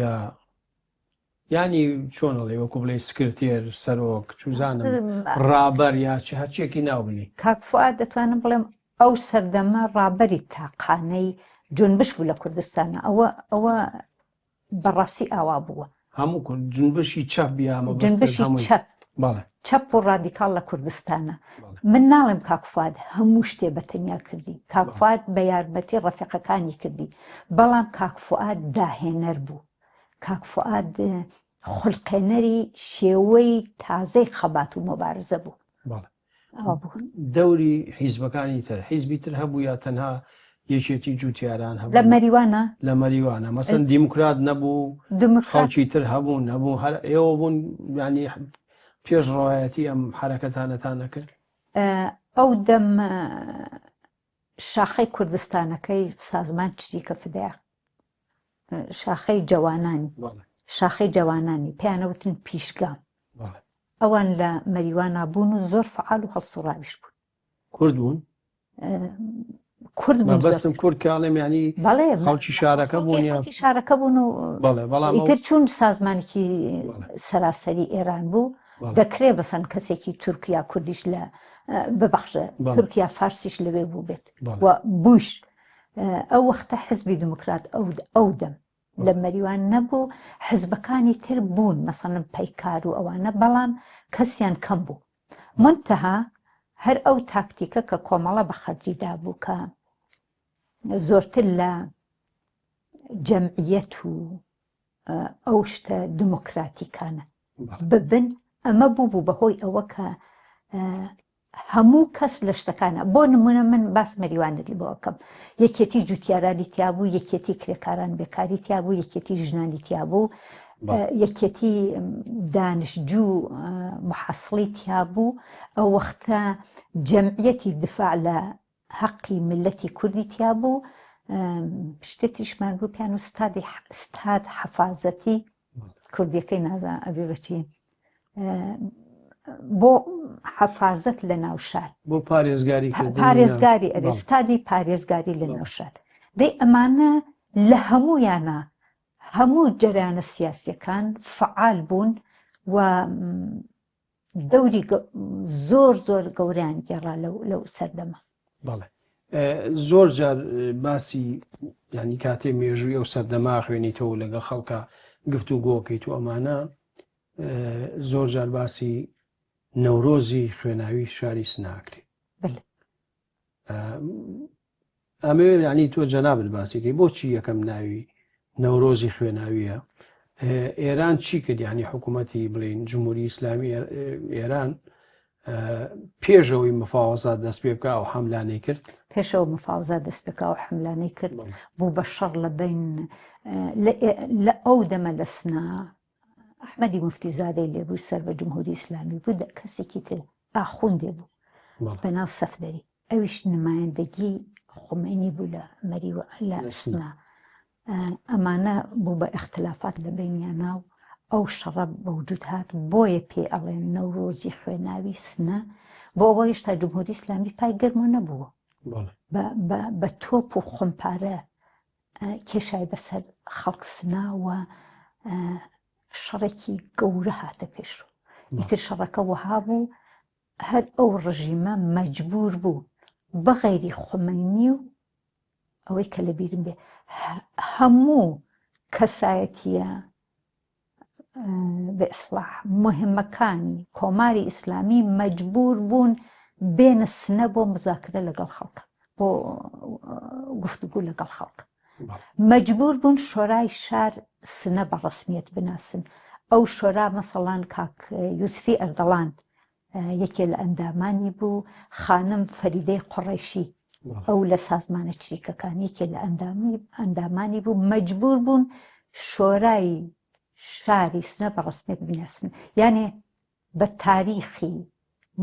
یا ینی چۆنڵێ وەکو بڵێ سکرتێر سەرۆک چوزانم ڕابەر یا چ هەرچێکی ناوبنی. کاک فواد دەتوانم بڵێم ئەو سەردەمە ڕابەری تاقانەی جونبش بوو لە کوردستانە ئەوە بەڕاستی ئاوا بووە. هەموو جنبشی چەپ جنبشی چەپ و ڕادیکاڵ لە کوردستانە. من ناڵێم کاک فواد هەموو شتێ بەتەنیا کردی کاک فواد بە یارمەتی ڕەفیقەکانی کردی بەڵام کاک فواد داهێنەر بوو. کاک فواد خوڵقێنەری شێوەی تازەی خەبات و مۆبارزە بوو. دەوری حیزبەکانی تر حیزبی تر هەبوو یا تەنها یەکێتی جوتیاران هەبوو لە مەریوانە مەسەن دیموکرات نەبوو خەڵکی تر هەبوو نەبوو هەر ئێوە بوون ینی پێش ڕواەتی ئەم حرەکەتانەتان نەکرد. ئەو دەم شاخەی کوردستانەکەی سازمان چریکە فدەیە شاخەی جوانانی پێیانەوتن پیشگام ئەوان لە مەریوانە بوون و زۆر فعال و هەڵسوڕاویش بوون. کورد بوون؟ کورد بەستم کورد کاڵێم ینی خەڵکی شارەکە بوون شارەکە بوون و ئیتر چون سازمانێکی سەراسەری ئێران بوو دەکرێ بەسەن کەسێکی تورکیا کوردیش لە ببەخشە تورکیا فارسیش لەوێ بوو بێت بووش ئەو وەختە حزبی دموکرات ئەو دەم لە مەریوان نەبوو حزبەکانی تر بوون مەسەڵەن پەیکار و ئەوانە بەڵام کەسیان کەم بوو. منتەها هەر ئەو تاکتیکە کە کۆمەڵە بە خەرجیدا بوو کە زۆرتر لە جەمعیەت و ئەو شتە دموکراتیکانە ببن ئەمە بوو بەهۆی ئەوە کە هەموو کەس لە شتەکانە بۆ نمونە من باس مەریوانت لە بۆکەم یەکێتی جوتیارانی تیابوو یەکێتی کرێکاران بێکاری تیابوو یەکێتی ژنانی تیابوو یەکێتی دانشجوو محەسڵی تیابوو ئەو وەختە جەمعیەتی دفاع لە حەقی ملەتی کوردی تیا بوو شتێتیشمان بوو پیان و ستاد حەفازەتی کوردیەکەی نازان ئەبێ بەچی بۆ حەفازەت لە ناو شار بۆ پارێزگاری پارێزگاری ئەرێ ستادی پارێزگاری لە ناو شار دەی ئەمانە لە هەموویانە هەموو جەرانە سیاسیەکان فعال بوون و دەوری زۆر زۆر گەوریان گێڕا لەو سەردەمە. بەڵێ زۆر جار باسی ینی کاتێ مێژووی ئەو سەردەما خوێنیتەوە لەگە خەڵکە گفت و گۆکەیت و ئەمانە زۆر جار باسی نەورۆزی خوێناوی شاری سناکری ئەمێ ینی تۆ جەنابەت باسیکەی بۆچی یەکەم ناوی نەورۆزی خوێناویە ئێران چی کرد ینی حکوومەتی بڵین جمهوری ئیسلامی ئێران پێشەوەی مفاوەزات دەست پێ بکە و حەملانەی کرد پێشەوە مفاوزات دەست پێکا و حملانەی کرد بوو بە شەڕ لە بین لە ئەو دەمە لە سنا ئەحمەدی مفتیزادەی لێبوو سەر بە جمهوری ئیسلامی بوو کەسێکی تر ئاخوندێ بوو بەناو سەفدەری ئەویش نمایەندەگی خومینی بوو لە مەریوە لە سنا ئەمانە بوو بە اختلافات لە بینیانە و ئەو شەڕە بەوجود هات بۆیە پێ ئەڵێن نەورۆزی خوێناوی سنە بۆ ئەوەیش تا جمهوری ئیسلامی پای گەرمە نەبووە بە تۆپ و خۆمپارە کێشای بەسەر خەڵک سناوە شەڕێکی گەورە هاتە پێشوو ئیتر شەڕەکە وەها بوو هەر ئەو ڕژیمە مەجبور بوو بەغەیری خومینی و ئەوەی کە لە بیرم بێ هەموو کەسایەتیە بە ئیسلاح مهمەکانی کۆماری ئیسلامی مەجبور بوون بێنە سنە بۆ مزاکرە لەگەڵ خەڵکە بۆ گفتوگو لەگەڵ خەڵک مەجبور بوون شۆرای شار سنە بە ڕسمیەت بناسن ئەو شۆرا مەسەڵان کاک یوسفی ئەردەڵان یەکێ لە ئەندامانی بوو خانم فەریدەی قوڕەیشی ئەو لە سازمانە چریکەکان یەکێ لە ئەندامانی بوو مەجبور بوون شۆرای شاری سنە بە ڕسمیەت بناسن یانێ بە تاریخی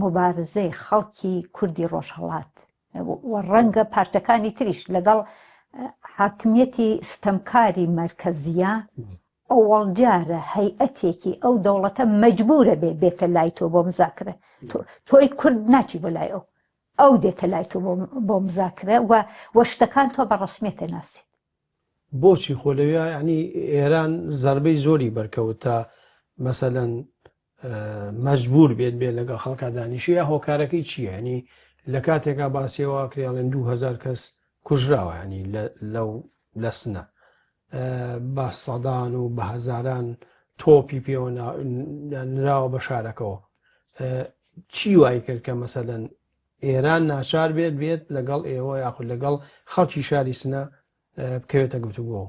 مبارزەی خەڵکی کوردی ڕۆژهەڵات و ڕەنگە پارتەکانی تریش لەگەڵ حاکمیەتی ستەمکاری مەرکەزیە ئەوەڵجارە هەیئەتێکی ئەو دەوڵەتە مەجبورە بێتە لای تۆ بۆ مزاکرە تۆی کورد ناچی بۆ لای ئەو دێتە لای تۆ بۆ مزاکرە و شتەکان تۆ بە ڕسمیەتە ناسێت بۆچی خۆلەویە ینی ئێران زەربەی زۆری بەرکەوت تا مەسەلەن مەجبور بێت لەگە خەڵکا دانیشی یا هۆکارەکەی چییە ینی لە کاتێکا باسیەوە کریاڵێن 2000 کەس کوژراوە ینی لە سنە بە سەدان و بە هەزاران تۆپی پێوە نراوە بە شارەکەەوە چی وای کرد کە مەسەلەن ئێران ناچار بێت لەگەڵ ئێوە یاخود لەگەڵ خەڵکی شاری سنە بکەوێتە گفتوگۆ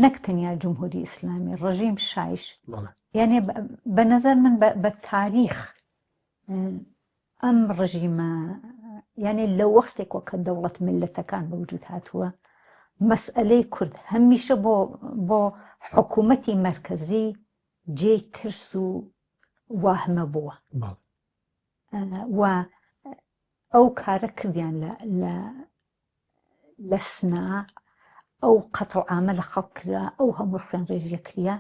نەک تەنیا جمهوری ئیسلامی ڕژیم شایش یعنی بە نەزەر من بە تاریخ ئەم ڕژیمە یعنی لە وەختێکەوە کە دەوڵەت ملەتەکان بە وجود هاتووە مەسئلەی کورد هەمیشە بۆ حکوومەتی مەرکەزی جێی ترس و واهمە بووە و ئەو کارە کردیان لە سنا ئەو قەتڵ عامە لە خەڵک کرا ئەو هەموو خوێن ڕێژیە کریا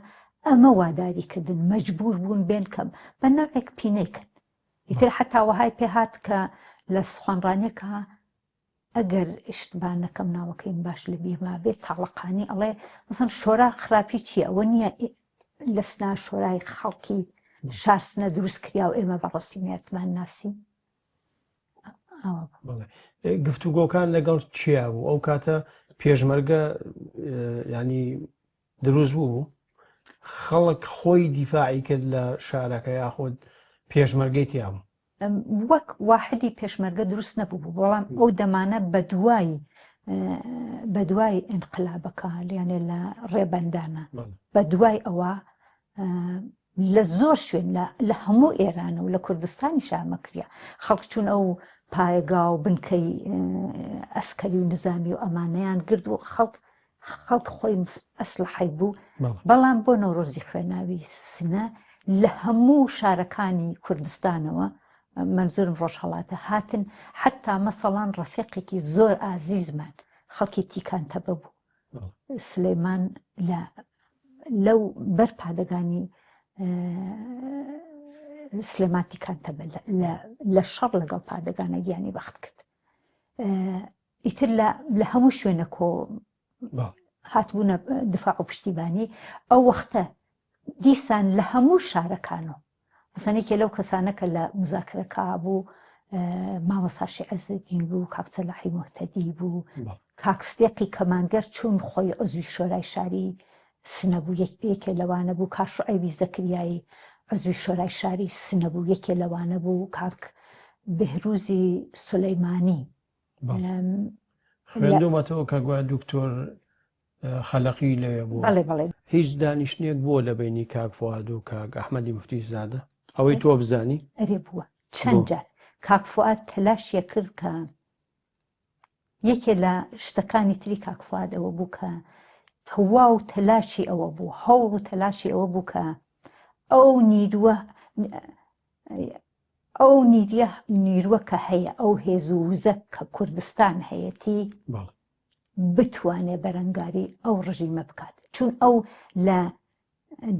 ئەمە واداریکردن مەجبور بوون بێن کەم بە نەوێک پینەیکرد ئیتر حتا وەهای پێهات کە لە سخوانڕانیەکە ئەگەر ئیشتبانەکەم ناوەکەیم باش لە بیرما بێت تاڵەقانی ئەڵێ مەسەن شۆرا خراپی چییە ئەوە نییە لە سنا شۆرای خەڵکی شارسنە دروست کریا و ئێمە بە ڕسمیەتمان ناسی گفتوگۆکان لەگەڵ چیا بوو ئەو کاتە پێشمەرگە ینی دروست بوو خەڵک خۆی دیفاعی کرد لە شارەکە یاخۆت پێشمەرگەی تیا بوو وەک واحدی پێشمەرگە دروست نەبوو بەڵام ئەو دەمانە بە دوای ئینقلابەکە یانێ لە ڕێبەندانە بە دوای ئەوە لە زۆر شوێن لە هەموو ئێرانە و لە کوردستانی شامەکریا خەڵک چوون ئەو پایگا و بنکەی ئەسکەری و نظامی و ئەمانەیان گرد و خەڵک خۆی ئەسلحەی بوو بەڵام بۆ نەورۆزی خوێناوی سنە لە هەموو شارەکانی کوردستانەوە منزورم ڕۆژهەڵاتە هاتن حتا مەسەڵان ڕەفیقێکی زۆر ئازیزمان خەڵکی تیکانتەبە بوو سلەیمان لەو بەر پادەگانی سلێمان تیکانتەبە لە شەڕ لەگەڵ پادەگانە گیانی بەخت کرد ئیتر لە هەموو شوێنە کۆ هاتبوونە دفاع و پشتیبانی ئەو وەختە دیسان لە هەموو شارەکانەوە مەسەنێکێ لەو کەسانە کە لە مزاکرەکە بوو مامەساشی عەزەدین بوو کاک سەلاحی مۆحتەدی بوو کاکستێقی کەمانگەر چوون خۆی عزوی شۆرای شاری سنە بوو یەکێ لەوانە بوو کاک شوعەیبی زەکریایی عزوی شۆرای شاری سنە بوو یەکێ لەوانە بوو کاک بهروزی سولەیمانی خوێندومەتەوە کە گویا دکتۆر خەلەقی لەوێ بوو بەڵێ هیچ دانیشتێک بووە لە بینی کاک فواد و کاک ئەحمەدی موفتیزادە ئەوەی تۆ بزانی ئەرێ بووە چەند جار کاک فواد تەلاشیە کرد کە یەکێ لە شتەکانی تری کاک فواد ئەوە بوو کە تەواو تەلاشی ئەوە بوو هەوڵ و تەلاشی ئەوە بوو کە ئەو نیرووە کە هەیە ئەو هێز و وزە کە کوردستان هەیەتی بتوانێ بەرەنگاری ئەو ڕژیمە بکات چون ئەو لە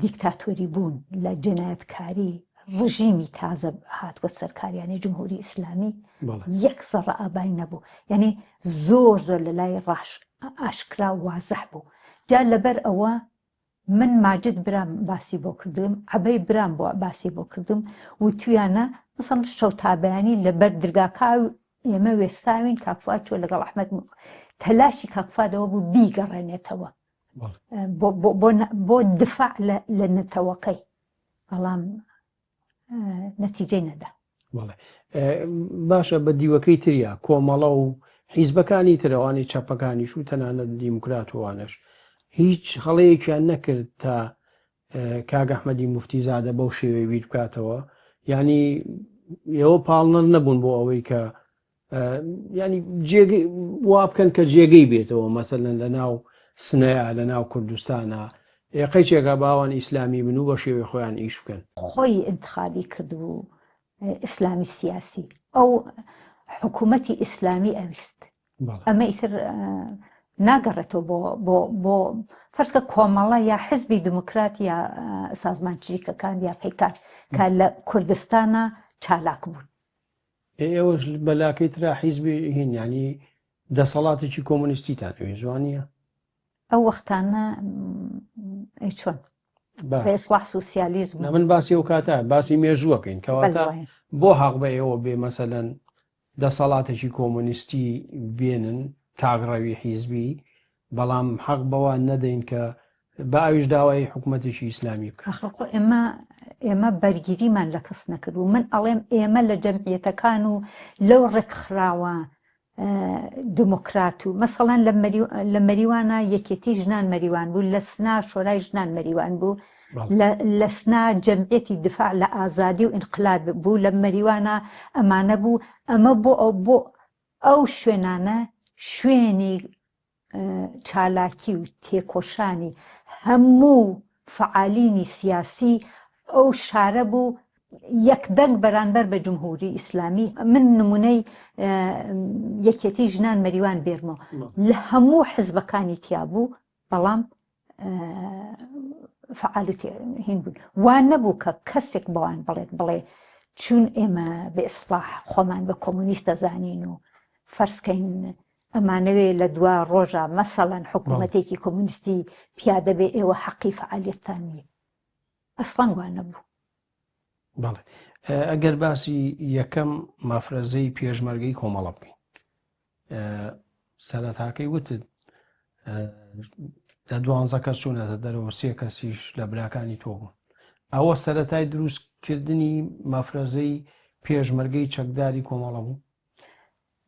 دیکتاتۆری بوون لە جنایەتکاری ڕژیمی تازە هاتووە سەرکاریانی جمهوری ئیسلامی یەک زەڕە ئابای نەبوو یعنی زۆر لە لای ئاشکرا وازەح بوو جا لەبەر ئەوە من ماجد برام باسی بۆ کردم عەبەی برام بۆ باسی بۆ کردم و تویانە مثلا شەوتابیانی لەبەر دەرگاکاو ئێمە وێستاوین کاک فواد چۆ لەگەڵ ئەحمەد تەلاشی کاک فوادەوە بوو بیگەڕێنێتەوە بۆ دفاع لە نەتەوەکەی بەڵام نەتیجەی نەدا باشە بە دیوەکەی تریا کۆمەڵە و حیزبەکانی ترەوانی چەپەکانیش و تەنانەت دیموکراتوانش هیچ هەڵەیەکیان نەکرد تا کاک ئەحمەدی موفتیزادە بەو شێوەی بیر بکاتەوە ینی ئێوە پاڵنەر نەبوون بۆ ئەوەی کە ینی وا بکەن کە جێگەی بێتەوە مەسەلەن لە ناو سنەیە لە ناو کوردستانە قەیچێکە باوان ئیسلامی بن و بە شێوەی خۆیان ئیش بکەن خۆی انتخابی کردبوو ئیسلامی سیاسی ئەو حکوومەتی ئیسلامی ئەویست ئەمە ئیتر ناگەڕێتەوە بۆ فەرزکە کۆمەڵە یا حزبی دموکرات یا سازمانچریکەکان یا پەیکار کە لە کوردستانە چالاک بوون ئێوەش بەلاکەی ترا حیزبی هین ینی دەسەڵاتێکی کۆمونیستیتان ئەوێ جوانیە ئەو وەختانە چۆن بە ئیسلاح سوسیالیزم من باسی ئەو کاتە باسی مێژووەکەین کەواتە بۆ حەق بە ئێوە بێ مەسەلەن دەسەڵاتێکی کۆمونیستی بێنن کاگڕەوی حیزبی بەڵام حەق بەوان نەدەین کە بە ئاویش داوای حکوومەتێکی ئیسلامی بکە ئێمە بەرگیریمان لە کەس نەکرد و من ئەڵێم ئێمە لە جەمعیەتەکان و لەو ڕێکخراوە دموکرات و مەسەڵەن لە مەریوانە یەکێتی ژنان مەریوان بوو لە سنا شۆرای ژنان مەریوان بوو لە سنا جەمعیەتی دفاع لە ئازادی و ئینقلاب بوو لە مەریوانە ئەمانە بوو ئەمە بۆ ئەو شوێنانە شوێنی چالاکی و تێکۆشانی هەموو فعالینی سیاسی ئەو شارە بوو یەکدەنگ بەرامبەر بە جمهوری ئیسلامی من نمونەی یەکێتی ژنان مەریوان بێرمەوە لە هەموو حزبەکانی تیا بوو بەڵام فعال هین بوون وان نەبوو کە کەسێک بەوان بڵێ چون ئێمە بە ئیسلاح خۆمان بە کۆمونیستە زانین و فەرزکەین ئەمانەوێ لە دوا ڕۆژە مەسەڵەن حکوومەتێکی کۆمونیستی پیادە بێ ئێوە حەقی فعالیەتتان نیە ئەسڵەن وانە بوو بەڵێ ئەگەر باسی یەکەم مافرەزەی پێشمەرگەی کۆمەڵە بکەین سەرەتاکەی وتت لە 12 کەس چوونەتە دەرەوە 3 کەسیش لە براکانی تۆ بوون ئەوە سەرەتای دروستکردنی مافرەزەی پێشمەرگەی چەکداری کۆمەڵە بوو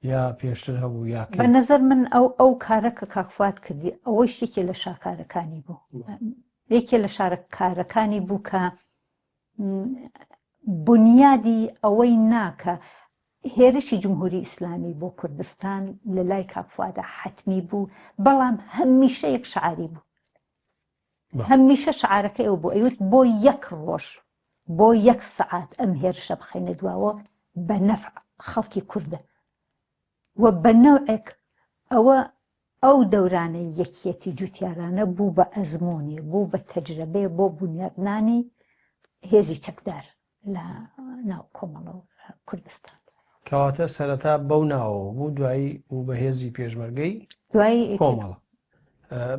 یا پێشتر هەبوو یا بە نەزەر من ئەو کارەکە کاک فواد کردی ئەوەی شتێکی لە شاکارەکانی بوو یەکێ لە شارەکارەکانی بوو کە بنیادی ئەوەی ناکە هێرشی جمهوری ئیسلامی بۆ کوردستان لە لای کاک فوادە حتمی بوو بەڵام هەمیشە یەک شعاری بوو هەمیشە شعارەکە ئەو بوو ئەیوت بۆ یەک ڕۆژ بۆ یەک سەعات ئەم هێرشە بخەینە دواوە بە نەفع خەڵکی کوردە وە بە نەوعێک ئەو دەورانەی یەکیەتی جوتیارانە بوو بە ئەزمموی بوو بە تەجربێ بۆ بنیادنانی هێزی چەکدار لە ناو کۆمەڵە کوردستان. کەواتە سەرەتا بەو ناوە بوو دوایی و بە هێزی پێشمەرگەی دوایی کۆمەڵە.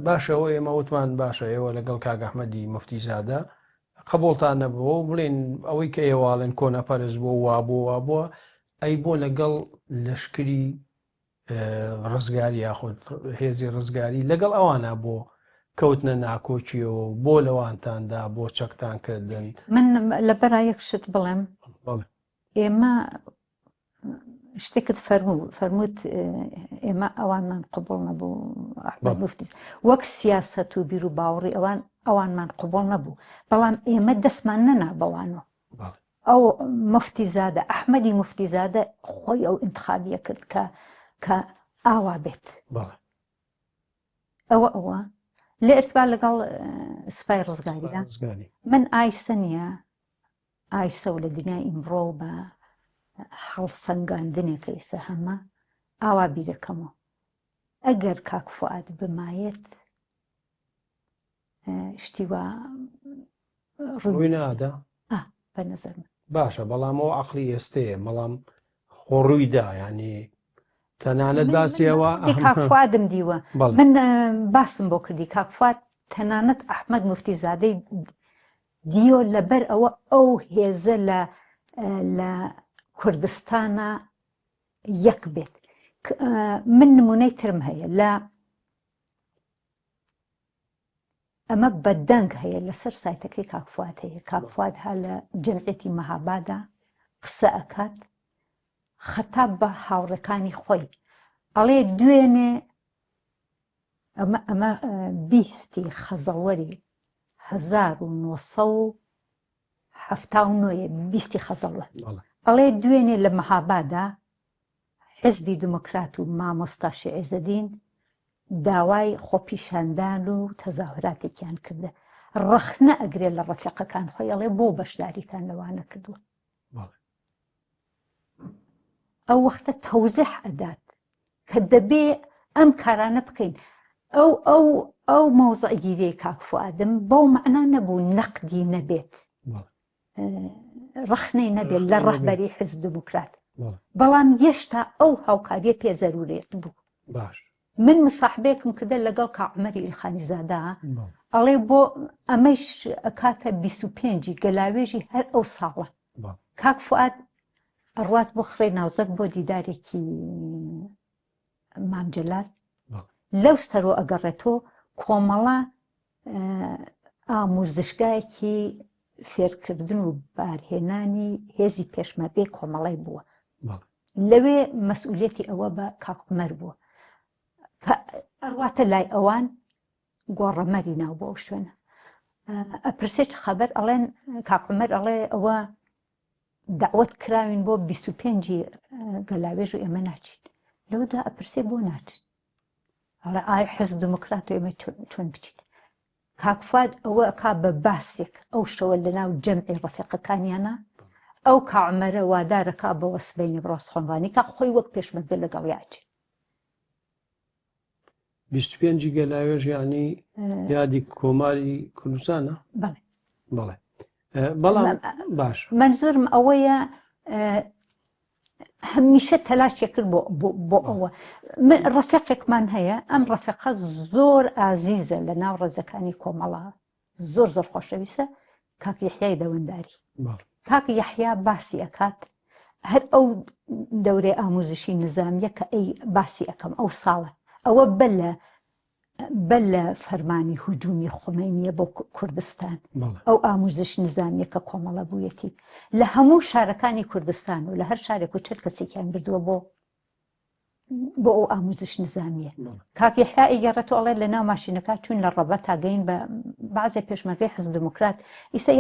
باشەوە ئێمە وتمان باشە ئێوە لەگەڵ کاک ئەحمەدی موفتیزادە قبولتان نەبووە و بڵێن ئەوەی کە ئێواڵێن کۆنەپەرز بۆ وابووە ئەی بۆ لەگەڵ لەشکری ڕزگاری یاخود هێزی ڕزگاری لەگەڵ ئەوانە بۆ کەوتنە ناکۆچیەوە بۆ لەوانتاندا بۆ چەکتان کردن. من لە بەرایەک شت بڵێم ئێمە شتێکت فەرمووت ئێمە ئەوانمان قبول نەبوو ئەحمەد موفتیز وەک سیاسەت و بیر و باوەڕی ئەوانمان قبول نەبوو بەڵام ئێمە دەستمان نەنا بەوانەوە ئەو موفتیزادە ئەحمەدی موفتیزادە خۆی ئەو ئینتخابیە کرد کە ئاوا بێت ئەوە لە ئێرتبار لەگەڵ سوپای ڕزگاریدا من ئایسە نییە ئایسە و لە دنیای ئیمڕۆ بە هەڵسەنگاندنێکە ئیسە هەمە ئاوا بیرەکەمەوە ئەگەر کاک فواد بمایەت شتی وە ڕووی نادا بە نەزەر من باشە بەڵامەوە عەقلی ئێستەیە بەڵام خۆڕوویدا ینی تەنانەت باسیەوە کاک فوادم دیوە من باسم بۆ کردی کاک فواد تەنانەت ئەحمەد موفتیزادەی دیۆ لەبەر ئەو هێزە لە کوردستانە یەک بێت. من نمونەی ترم هەیە لە ئەمە بەدەنگ هەیە لەسەر سایتەکەی کاک فواد هەیە کاک فواد هە لە جەمعیەتی مەهابادا قسە ئەکات خەتاب بە هاوڕەکانی خۆی ئەڵێ دوێنێ ئەمە بیستی خەزەڵوەری 1970 بیستی خەزەڵوە ئەڵێ دوێنێ لە مەهابادا حزبی دموکرات و مامۆستا شێعزەدین داوای خۆپیشاندان و تەزاهوراتێکیان کردە ڕەخنە ئەگرێت لە ڕەفیقەکان خۆی ئەڵێ بۆ بەشداریتان لەوانە کردووە ئەو وەختە تەوزیح ئەدات کە دەبێ ئەم کارانە بکەین ئەو مەوزع گیرەی کاک فوادم بەو مەعنا نەبوو نەقدی نەبێت ڕەخنەی نەبێت لە ڕەهبەری حزب دموکرات بەڵام هێشتا ئەو هاوکاریە پێزەرورێت بوو من مصاحبەیەکم کردە لەگەڵ کاک عومەری ئیلخانیزادە ئەڵێ بۆ ئەمەش ئەکاتە 25 گەلاوێژی هەر ئەو ساڵە کاک فواد ئەڕوات بۆ خڕێ ناوزەک بۆ دیدارێکی مامجەلال لەو ستەرۆ ئەگەڕێتەوە کۆمەڵە ئامۆزشگایەکی فێرکردن و بارهێنانی هێزی پێشمەرگەی کۆمەڵی بووە لەوێ مەسئولێتی ئەوە بە کاک عومەر بووە کە ئەڕواتە لای ئەوان گۆڕەمەری ناو بۆ ئەو شوێنە ئەپرسێ چ خەبەر ئەڵێن کاک عومەر ئەڵێ ئەوە داوت کراوین بۆ 25 گەلاوێژ و ئێمە ناچین لەودا ئەپرسێ بۆ ناچین ئەڵێ ئایا حزب دموکرات و ئێمە چۆن بچین کاک فواد ئەوە ئەکا بە باسێک ئەو شەوە لە ناو جەمعی ڕەفیقەکانیانە ئەو کاک عومەرە وادارەکا بە وەسبەینی ڕاستخۆنڕانی کا خۆی وەک پێشمەرگە لەگەڵ یاچێ 25 گەلاوێژ ینی یادی کۆماری کوردستانە بەڵێ بەڵام باش منزورم ئەوەیە هەمیشە تەلاشێ کرد بۆ ئەوە ڕەفیقێکمان هەیە ئەم ڕەفیقە زۆر ئازیزە لە ناو ڕێزەکانی کۆمەڵە زۆر خۆشەویستە کاک یەحیای دەوەنداری کاک یەحیا باسی ئەکات هەر ئەو دەورەی ئامۆزشی نظامیە کە ئەی باسی ئەەکەم ئەو ساڵە ئەوە بە لە فەرمانی هجوومی خۆمینیە بۆ کوردستان ئەو ئامۆزش نظامیە کە کۆمەڵە بوویەتی لە هەموو شارەکانی کوردستان و لە هەر شارێک و چەند کەسێکیان بردووە بۆ ئەو ئامۆزش نظامیە کاک یەحیا ئەیگەڕێتەوە ئەڵێ لە ناو ماشینەکە چوون لە ڕەبەت تا گەین بە بەعزێ پێشمەرگەی حزب دموکرات ئیسە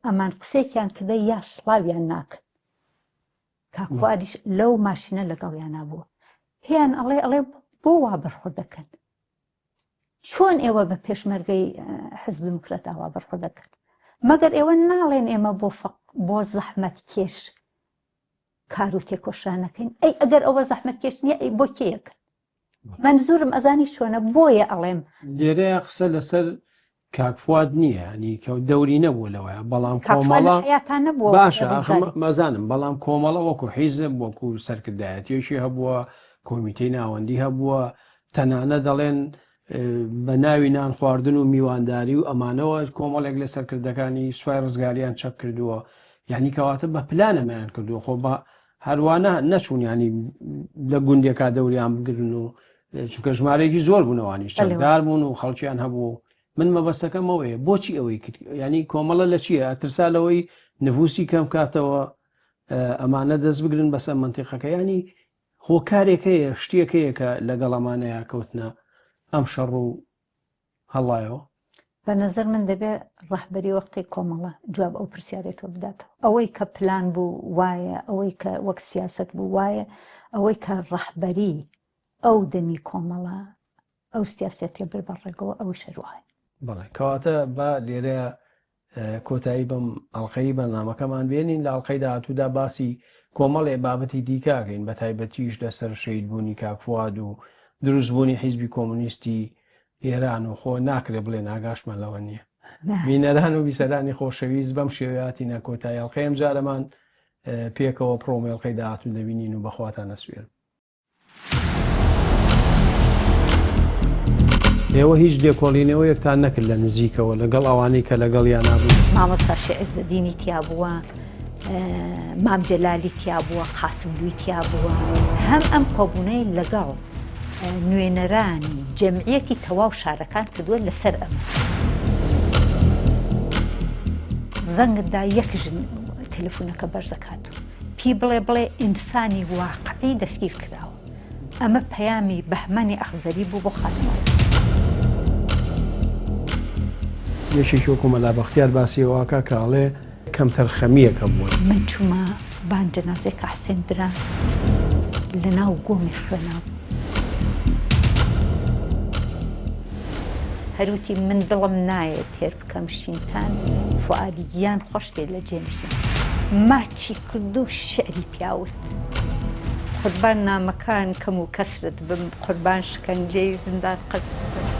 ئەمان قسێکیان کردە یا سڵاویان ناکەن کاک فوادیش لەو ماشینە لەگەڵیانە بووە پێیان ئەڵێ بۆ وا بەرخورد دەکەن چۆن ئێوە بە پێشمەرگەی حزب دموکرات ئاوا بەرخورد دەکەن مەگەر ئێوە ناڵێن ئێمە بۆ زەحمەت کێش کار و تێکۆشانەکەین ئەی ئەگەر ئەوە زەحمەتکێش نییە ئەی بۆ کێیەکەن منزورم ئەزانی چۆنە بۆیە ئەڵێم لێرەیە قسە لەسەر کاکفواد نییە ینی کە دەوری نەبوو لەوەیە بەڵام کاکفواد لە کۆمەڵە حیاتان نەبووە باشە بزانین. مەزانم بەڵام کۆمەڵە وەکو حیزب وەکو سەرکردایەتیەشی هەبووە کۆمیتەی ناوەندی هەبووە تەنانە دەڵێن بە ناوی نان خواردن و میوانداری و ئەمانەوە کۆمەڵێک لە سەرکردەکانی سوای ڕزگاریان چەپ کردووە یعنی کەواتە بە پلانەمەیان کردووە خۆ بە هەروانە نەچوون ینی لە گوندێکا دەوریان بگرن و چونکە ژمارەیەکی زۆر بوونەوەنیش چەکدار بوون و خەڵکییان هەبوو من مەبەستەکەم ئەوەیە بۆچی ئەوەی کرد ینی کۆمەڵە لە چییە ئەترسا لەوەی نفوسی کەم کاتەوە ئەمانە دەست بگرن بەسەر منتیقەکە ینی هۆکارێکەیە شتێکەیە کە لەگەڵ ئەمانەیە کەوتنە ئەم شەڕ و هەڵایەوە بە نظر من دەبێت ڕەحبەری وەختی کۆمەڵە جواب ئەو پرسیارێتەوە بداتەوە ئەوەی کە پلان بوو وایە ئەوەی کە وەک سیاست بوو وایە ئەوەی کە ڕەحبەری ئەو دەمی کۆمەڵە ئەو سیاسەتێ بێ بەڕێگەوە ئەوە شەروای بەڵێ کەواتە بە لێرە کۆتایی بەم ئەڵلقەی بەرنامەکەمان بێنین لە ئەڵلقەی داهاتوودا باسی کۆمەڵێ بابەتی دیکاکەین بە تایبەتیش لەسەر شەیدبوونی کاکفواد و دروستبوونی حیزبی کۆمونیستی ئێران و خۆ ناکرێت بڵێ ناگاشمان لەوە نییە بینەران و بیسەرانی خۆشەویست بەم شێوەیاتی نەکۆتایی ئەڵلقەیەم جارەمان پێکەوە پرۆمێڵقەی داهاتوو دەبینین و بەخواتان نەسوێن ئێوە هیچ دێکۆڵینەوە یەکتان نەکرد لە نزیکەوە لەگەڵ ئەوانەی کە لەگەڵ یان نابوو مامۆستا عیزەدینی تیا بووە مام جەلالی تیا بووە قاسملووی تیا بووە هەم ئەم کۆبوونەی لەگەڵ نوێنەرانی جەمعیەتی تەواو شارەکان کردووە لەسەر ئەمە زەنگدا یەکژن تەلەفۆنەکە بەرزەکات و پی بڵێ ئینسانی واقعی دەستگیر کراوە ئەمە پەیامی بەهمەنی ئەخزەری بوو بۆ خاتمەوە یەشێکی وەکو مەلا بەختیار باسیەوەکە کاڵێ کەمتەر خەمیەکە بوون من چوومە بان جەنازەیەکە حسێن برا لە ناو گۆمی خوێناو هەروتی من دڵم نایە تێر بکەم شینتان فعادی گیان خۆشتێ لە جێنشین ماچی کرد و شعری پیاوت قوربان نامەکان کەم و کەسرت بم قوربان شکەنجەی زندان قەزم